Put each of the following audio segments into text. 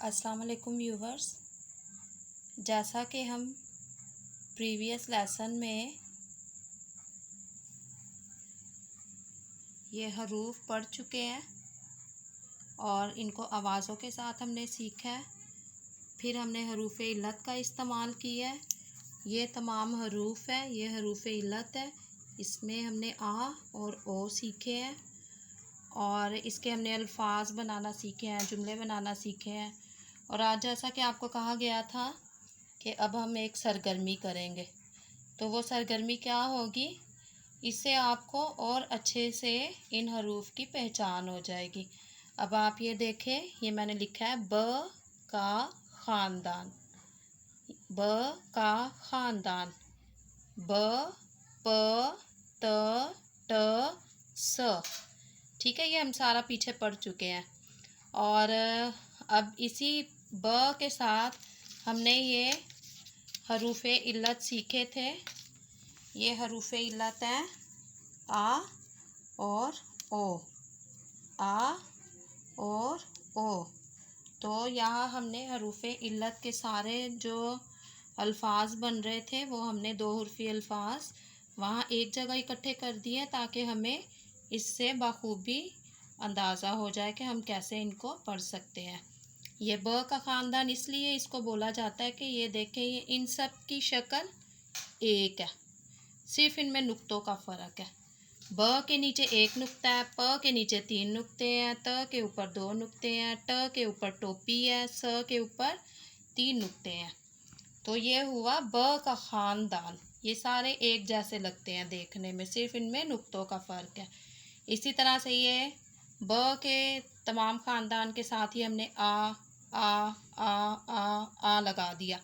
अस्सलाम वालेकुम व्यूवर्स। जैसा कि हम प्रीवियस लेसन में ये हरूफ पढ़ चुके हैं और इनको आवाज़ों के साथ हमने सीखा है। फिर हमने हरूफ इल्लत का इस्तेमाल किया है। ये तमाम हरूफ है, ये हरूफ इल्लत है। इसमें हमने आ और ओ सीखे हैं और इसके हमने अल्फाज बनाना सीखे हैं, जुमले बनाना सीखे हैं। और आज जैसा कि आपको कहा गया था कि अब हम एक सरगर्मी करेंगे, तो वो सरगर्मी क्या होगी, इससे आपको और अच्छे से इन हरूफ की पहचान हो जाएगी। अब आप ये देखें, ये मैंने लिखा है ब का ख़ानदान, ब का ख़ानदान, ब प त ट स। ठीक है, ये हम सारा पीछे पढ़ चुके हैं। और अब इसी ब के साथ हमने ये हरूफ इल्लत सीखे थे। ये हरूफ इल्लत हैं आ और ओ, आ और ओ। तो यहाँ हमने हरूफ इल्लत के सारे जो अल्फाज बन रहे थे वो हमने दो हुर्फी अल्फाज वहाँ एक जगह इकट्ठे कर दिए ताकि हमें इससे बखूबी अंदाज़ा हो जाए कि हम कैसे इनको पढ़ सकते हैं। ये ब का ख़ानदान इसलिए इसको बोला जाता है कि ये देखें, ये इन सब की शक्ल एक है, सिर्फ इनमें नुक्तों का फ़र्क है। ब के नीचे एक नुक्ता है, प के नीचे तीन नुक्ते हैं, त के ऊपर दो नुक्ते हैं, ट के ऊपर टोपी है, स के ऊपर तीन नुक्ते हैं। तो ये हुआ ब का ख़ानदान। ये सारे एक जैसे लगते हैं देखने में, सिर्फ इनमें नुक्तों का फ़र्क है। इसी तरह से ये ब के तमाम ख़ानदान के साथ ही हमने आ लगा दिया,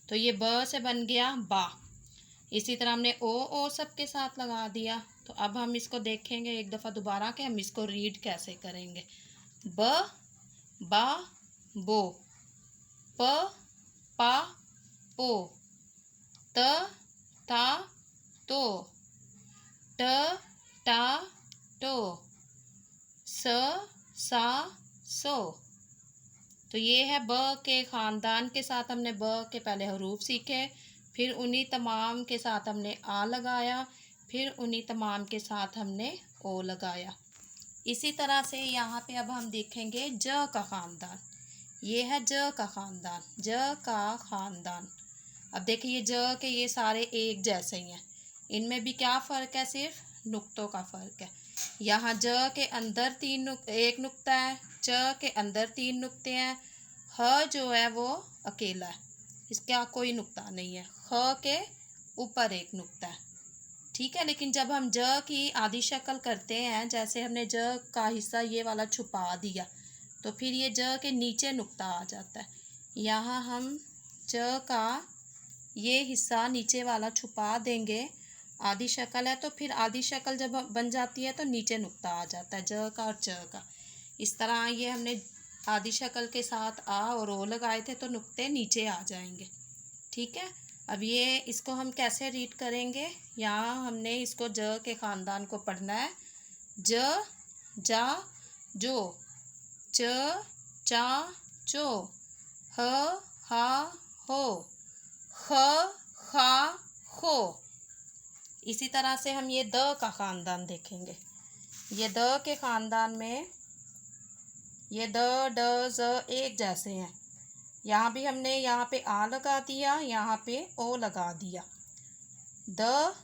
तो ये ब से बन गया बा। इसी तरह हमने ओ सब के साथ लगा दिया। तो अब हम इसको देखेंगे एक दफ़ा दोबारा कि हम इसको रीड कैसे करेंगे। ब बा बो, प पा पो, त ता तो, ट टा टो, स सा सो। तो ये है ब के ख़ानदान के साथ हमने ब के पहले हरूफ सीखे, फिर उन्हीं तमाम के साथ हमने आ लगाया, फिर उन्हीं तमाम के साथ हमने ओ लगाया। इसी तरह से यहाँ पे अब हम देखेंगे ज का ख़ानदान। ये है ज का ख़ानदान, ज का ख़ानदान। अब देखिए ये ज के ये सारे एक जैसे ही हैं, इनमें भी क्या फ़र्क है, सिर्फ नुक्तों का फ़र्क है। यहाँ ज के अंदर एक नुक्ता है, च के अंदर तीन नुक्ते हैं, ह जो है वो अकेला है, इसका कोई नुक्ता नहीं है, ख के ऊपर एक नुक्ता है। ठीक है, लेकिन जब हम ज की आधी शक्ल करते हैं, जैसे हमने ज का हिस्सा ये वाला छुपा दिया, तो फिर ये ज के नीचे नुक्ता आ जाता है। यहाँ हम ज का ये हिस्सा नीचे वाला छुपा देंगे, आधी शक्ल है, तो फिर आधी शक्ल जब बन जाती है तो नीचे नुक्ता आ जाता है ज का और च का। इस तरह ये हमने आधी शक्ल के साथ आ और ओ लगाए थे तो नुक्ते नीचे आ जाएंगे। ठीक है, अब ये इसको हम कैसे रीड करेंगे। यहाँ हमने इसको ज के ख़ानदान को पढ़ना है। ज जा जो, च चा चो, ह हा हो, ख खा खो। इसी तरह से हम ये द का ख़ानदान देखेंगे। ये द के ख़ानदान में ये द ड ज एक जैसे हैं। यहाँ भी हमने यहाँ पे आ लगा दिया, यहाँ पे ओ लगा दिया। द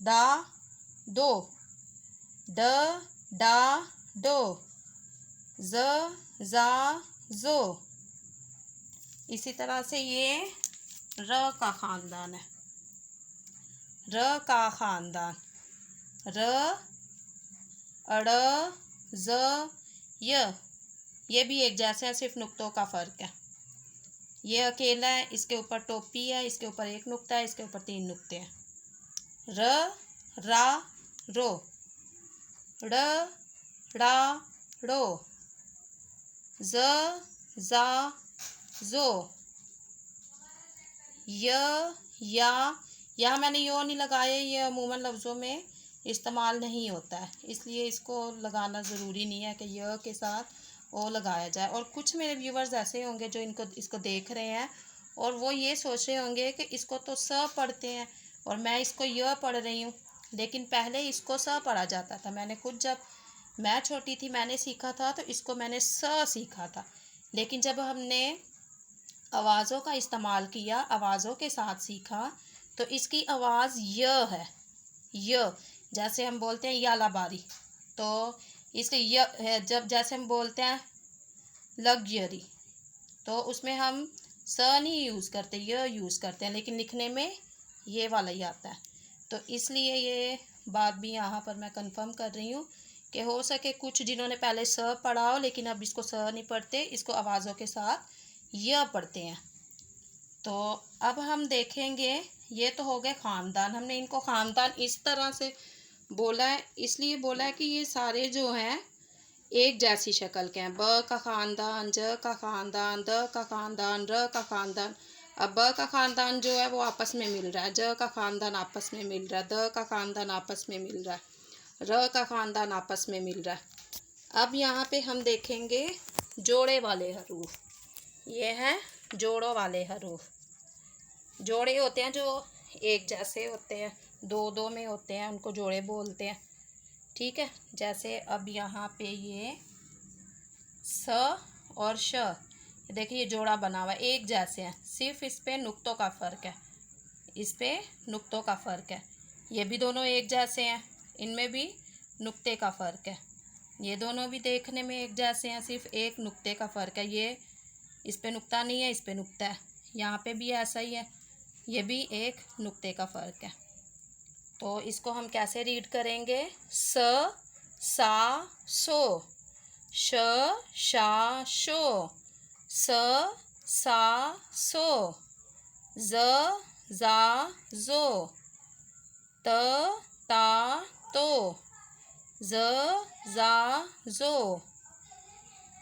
दा दो, ड डा डो, ज जा जो। इसी तरह से ये र का ख़ानदान है। र का ख़ानदान, र अड़ ज य, ये भी एक जैसे है, सिर्फ नुक्तों का फ़र्क है। ये अकेला है, इसके ऊपर टोपी है, इसके ऊपर एक नुक्ता है, इसके ऊपर तीन नुक्ते हैं। र रा रो, ड़ ड़ा ड़ो, ज जा जो, य या। यहाँ मैंने यो नहीं लगाया, ये अमूमन लफ्ज़ों में इस्तेमाल नहीं होता है, इसलिए इसको लगाना ज़रूरी नहीं है कि य के साथ ओ लगाया जाए। और कुछ मेरे व्यूवर्स ऐसे होंगे जो इसको देख रहे हैं और वो ये सोच रहे होंगे कि इसको तो स पढ़ते हैं और मैं इसको य पढ़ रही हूँ, लेकिन पहले इसको स पढ़ा जाता था। मैंने खुद जब मैं छोटी थी मैंने सीखा था तो इसको मैंने स सीखा था, लेकिन जब हमने आवाज़ों का इस्तेमाल किया, आवाज़ों के साथ सीखा, तो इसकी आवाज़ य है, य। जैसे हम बोलते हैं यालाबारी, तो इसके य है। जब जैसे हम बोलते हैं लग्जरी, तो उसमें हम स नहीं यूज़ करते, य यूज़ करते हैं, लेकिन लिखने में ये वाला ही आता है। तो इसलिए ये बात भी यहाँ पर मैं कंफर्म कर रही हूँ कि हो सके कुछ जिन्होंने पहले स पढ़ा हो लेकिन अब इसको स नहीं पढ़ते, इसको आवाज़ों के साथ य पढ़ते हैं। तो अब हम देखेंगे, ये तो हो गए ख़ानदान। हमने इनको ख़ानदान इस तरह से बोला है, इसलिए बोला है कि ये सारे जो हैं एक जैसी शक्ल के हैं। ब का ख़ानदान, ज का ख़ानदान, द का ख़ानदान, र का ख़ानदान। अब ब का ख़ानदान जो है वो आपस में मिल रहा है, ज का ख़ानदान आपस में मिल रहा है, द का ख़ानदान आपस में मिल रहा है, र का ख़ानदान आपस में मिल रहा है। अब यहाँ पे हम देखेंगे जोड़े वाले हरूफ। ये हैं जोड़ों वाले हरूफ। जोड़े होते हैं जो एक जैसे होते हैं, दो दो में होते हैं, उनको जोड़े बोलते हैं। ठीक है, जैसे अब यहाँ पे ये स और श, देखिए ये जोड़ा बना हुआ है, एक जैसे हैं, सिर्फ इस पे नुक्तों का फ़र्क है, इस पे नुक्तों का फ़र्क है। ये भी दोनों एक जैसे हैं, इनमें भी नुक्ते का फ़र्क है। ये दोनों भी देखने में एक जैसे हैं, सिर्फ एक नुक्ते का फ़र्क है। ये इस पे नुक्ता नहीं है, इस पे नुक्ता है। यहाँ पे भी ऐसा ही है, ये भी एक नुक्ते का फ़र्क है। तो इसको हम कैसे रीड करेंगे? स सा सो, श शा शो, स सा सो, ज जा जो, त ता तो, ज जा जो,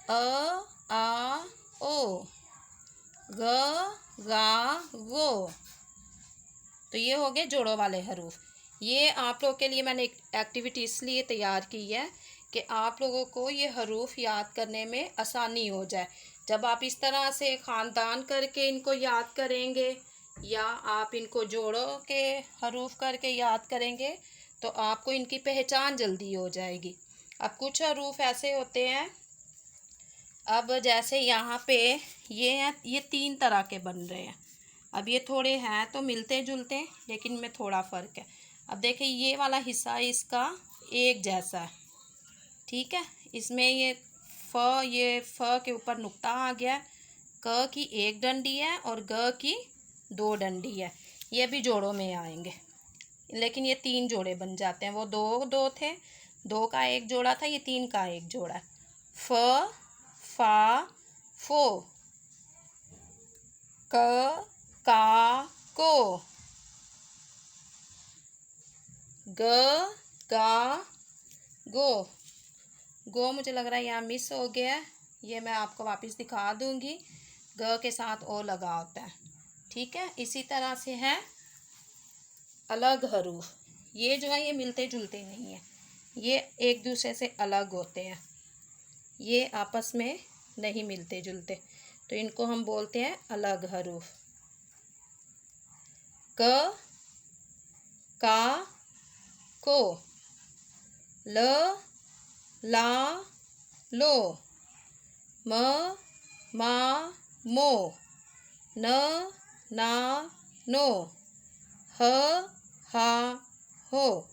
अ आ ओ, ग गा गो। तो ये हो गए जोड़ों वाले हरूफ। ये आप लोगों के लिए मैंने एक एक्टिविटी इसलिए तैयार की है कि आप लोगों को ये हरूफ याद करने में आसानी हो जाए। जब आप इस तरह से ख़ानदान करके इनको याद करेंगे या आप इनको जोड़ों के हरूफ करके याद करेंगे तो आपको इनकी पहचान जल्दी हो जाएगी। अब कुछ हरूफ ऐसे होते हैं, अब जैसे यहाँ पे ये हैं, ये 3 तरह के बन रहे हैं। अब ये थोड़े हैं तो मिलते जुलते, लेकिन इनमें थोड़ा फ़र्क है। अब देखिए ये वाला हिस्सा इसका एक जैसा है, ठीक है। इसमें ये फ के ऊपर नुक्ता आ गया है, क की एक डंडी है और ग की 2 डंडी है। ये भी जोड़ों में आएंगे, लेकिन ये 3 जोड़े बन जाते हैं। वो दो थे, 2 का एक जोड़ा था, ये 3 का एक जोड़ा है। फ फा फो, क का को, ग गा गो। गो मुझे लग रहा है यहाँ मिस हो गया है, ये मैं आपको वापस दिखा दूंगी। ग के साथ ओ लगा होता है, ठीक है। इसी तरह से है अलग हरूफ। ये जो है ये मिलते जुलते नहीं है, ये एक दूसरे से अलग होते हैं, ये आपस में नहीं मिलते जुलते, तो इनको हम बोलते हैं अलग हरूफ। क का को, ल ला लो, म मा मो, न ना नो, ह हा हो।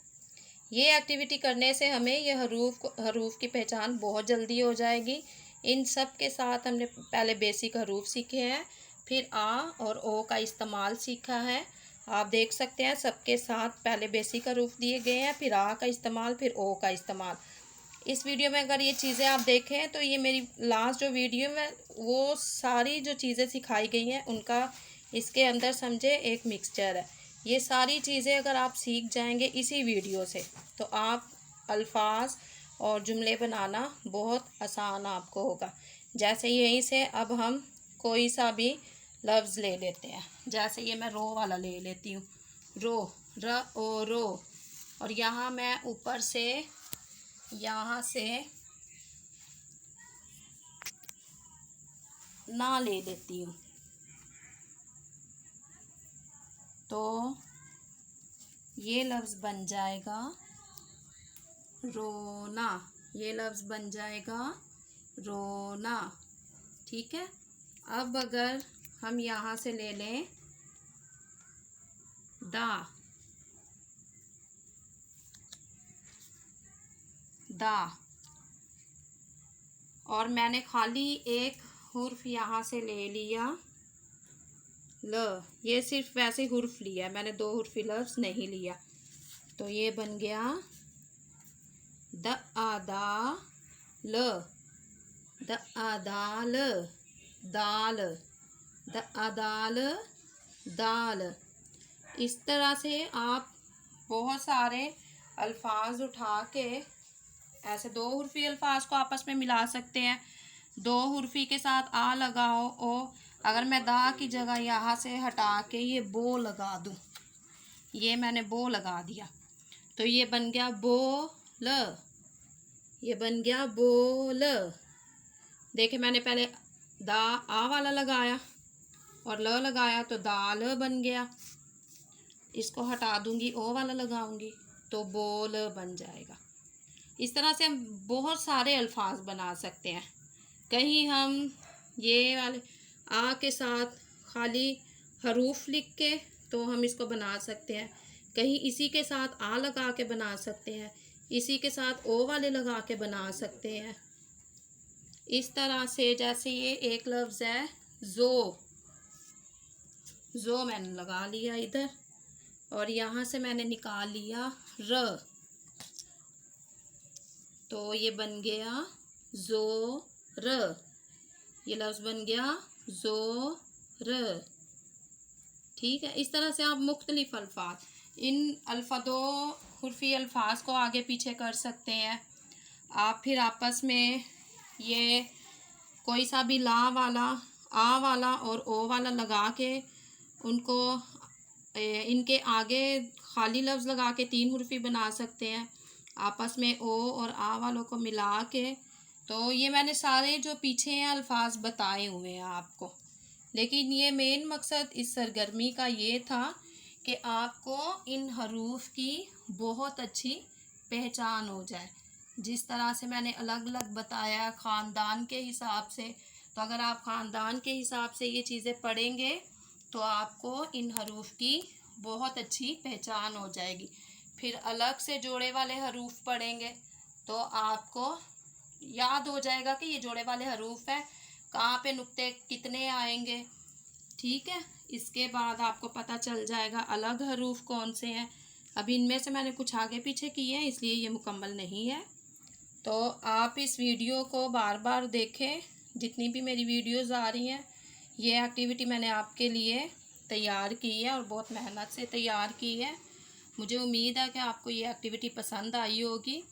ये एक्टिविटी करने से हमें ये हरूफ की पहचान बहुत जल्दी हो जाएगी। इन सब के साथ हमने पहले बेसिक हरूफ सीखे हैं, फिर आ और ओ का इस्तेमाल सीखा है। आप देख सकते हैं सबके साथ पहले बेसिक हरूफ दिए गए हैं, फिर आ का इस्तेमाल, फिर ओ का इस्तेमाल। इस वीडियो में अगर ये चीज़ें आप देखें तो ये मेरी लास्ट जो वीडियो में वो सारी जो चीज़ें सिखाई गई हैं उनका इसके अंदर समझे एक मिक्सचर है। ये सारी चीज़ें अगर आप सीख जाएंगे इसी वीडियो से तो आप अल्फाज और जुमले बनाना बहुत आसान आपको होगा। जैसे यहीं से अब हम कोई सा भी लफ्ज़ ले लेते हैं, जैसे ये मैं रो वाला ले लेती हूँ, रो, र ओ रो। और यहाँ मैं ऊपर से यहाँ से ना ले लेती हूँ तो ये लफ्ज़ बन जाएगा रोना। ये लफ्ज़ बन जाएगा रोना। ठीक है। अब अगर हम यहाँ से ले लें दा, दा, और मैंने खाली एक हुर्फ यहाँ से ले लिया ल, ये सिर्फ वैसे हुर्फ लिया, मैंने दो हुर्फी लफ्ज़ नहीं लिया। तो ये बन गया द आदा ल, द आदाल दाल, द अदाल दाल। इस तरह से आप बहुत सारे अल्फाज उठा के ऐसे दो हुर्फी अल्फाज को आपस में मिला सकते हैं। दो हुर्फी के साथ आ लगाओ ओ, अगर मैं दा की जगह यहाँ से हटा के ये बो लगा दूँ, ये मैंने बो लगा दिया तो ये बन गया बोल, ये बन गया बोल। देखिए मैंने पहले दा आ वाला लगाया और ल लगाया तो दाल बन गया। इसको हटा दूंगी ओ वाला लगाऊंगी तो बोल बन जाएगा। इस तरह से हम बहुत सारे अल्फाज बना सकते हैं। कहीं हम ये वाले आ के साथ खाली हरूफ लिख के तो हम इसको बना सकते हैं, कहीं इसी के साथ आ लगा के बना सकते हैं, इसी के साथ ओ वाले लगा के बना सकते हैं। इस तरह से जैसे ये एक लफ्ज़ है जो, जो मैंने लगा लिया इधर और यहाँ से मैंने निकाल लिया र, तो ये बन गया जो र, ये लफ्ज़ बन गया जो र। ठीक है। इस तरह से आप मुख्तलिफ अल्फाज, इन दो हुर्फी अल्फाज को आगे पीछे कर सकते हैं आप। फिर आपस में ये कोई सा भी ला वाला, आ वाला और ओ वाला लगा के उनको इनके आगे खाली लफ्ज़ लगा के तीन हुर्फी बना सकते हैं, आपस में ओ और आ वालों को मिला के। तो ये मैंने सारे जो पीछे हैं अल्फाज बताए हुए हैं आपको, लेकिन ये मेन मकसद इस सरगर्मी का ये था कि आपको इन हरूफ की बहुत अच्छी पहचान हो जाए। जिस तरह से मैंने अलग अलग बताया ख़ानदान के हिसाब से, तो अगर आप ख़ानदान के हिसाब से ये चीज़ें पढ़ेंगे तो आपको इन हरूफ की बहुत अच्छी पहचान हो जाएगी। फिर अलग से जोड़े वाले हरूफ पढ़ेंगे तो आपको याद हो जाएगा कि ये जोड़े वाले हरूफ है, कहाँ पे नुक्ते कितने आएंगे। ठीक है। इसके बाद आपको पता चल जाएगा अलग हरूफ कौन से हैं। अभी इनमें से मैंने कुछ आगे पीछे किए हैं इसलिए ये मुकम्मल नहीं है। तो आप इस वीडियो को बार बार देखें, जितनी भी मेरी वीडियोस आ रही हैं ये एक्टिविटी मैंने आपके लिए तैयार की है और बहुत मेहनत से तैयार की है। मुझे उम्मीद है कि आपको ये एक्टिविटी पसंद आई होगी।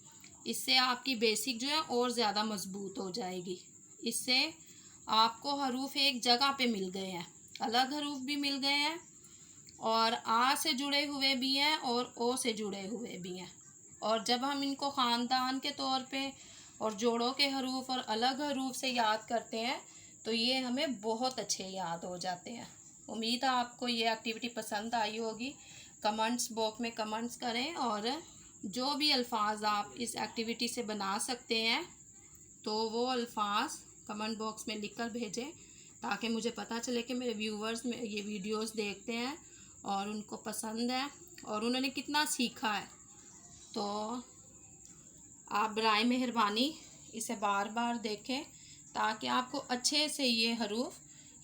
इससे आपकी बेसिक जो है और ज़्यादा मजबूत हो जाएगी। इससे आपको हरूफ एक जगह पे मिल गए हैं, अलग हरूफ भी मिल गए हैं और आ से जुड़े हुए भी हैं और ओ से जुड़े हुए भी हैं। और जब हम इनको ख़ानदान के तौर पे और जोड़ों के हरूफ और अलग हरूफ से याद करते हैं तो ये हमें बहुत अच्छे याद हो जाते हैं। उम्मीद है आपको ये एक्टिविटी पसंद आई होगी। कमेंट्स बॉक्स में कमेंट्स करें और जो भी अल्फाज आप इस एक्टिविटी से बना सकते हैं तो वो अल्फाज कमेंट बॉक्स में लिख कर भेजें ताकि मुझे पता चले कि मेरे व्यूवर्स में ये वीडियोस देखते हैं और उनको पसंद है और उन्होंने कितना सीखा है। तो आप बराए मेहरबानी इसे बार बार देखें ताकि आपको अच्छे से ये हरूफ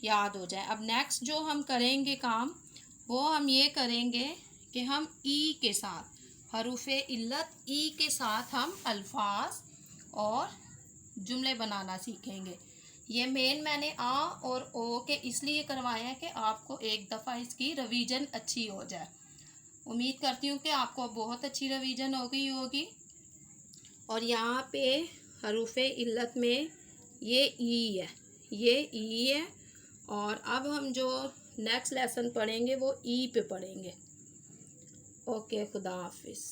याद हो जाए। अब नेक्स्ट जो हम करेंगे काम वो हम ये करेंगे कि हम ई के साथ हरूफ इल्लत ई के साथ हम अल्फाज और जुमले बनाना सीखेंगे। ये मेन मैंने आ और ओ के इसलिए करवाया है कि आपको एक दफ़ा इसकी रिवीजन अच्छी हो जाए। उम्मीद करती हूँ कि आपको बहुत अच्छी रिवीजन हो गई होगी। और यहाँ पे हरूफ इल्लत में ये ई है, ये ई है। और अब हम जो नेक्स्ट लेसन पढ़ेंगे वो ई पे पढ़ेंगे। ओके, खुदा हाफिज़।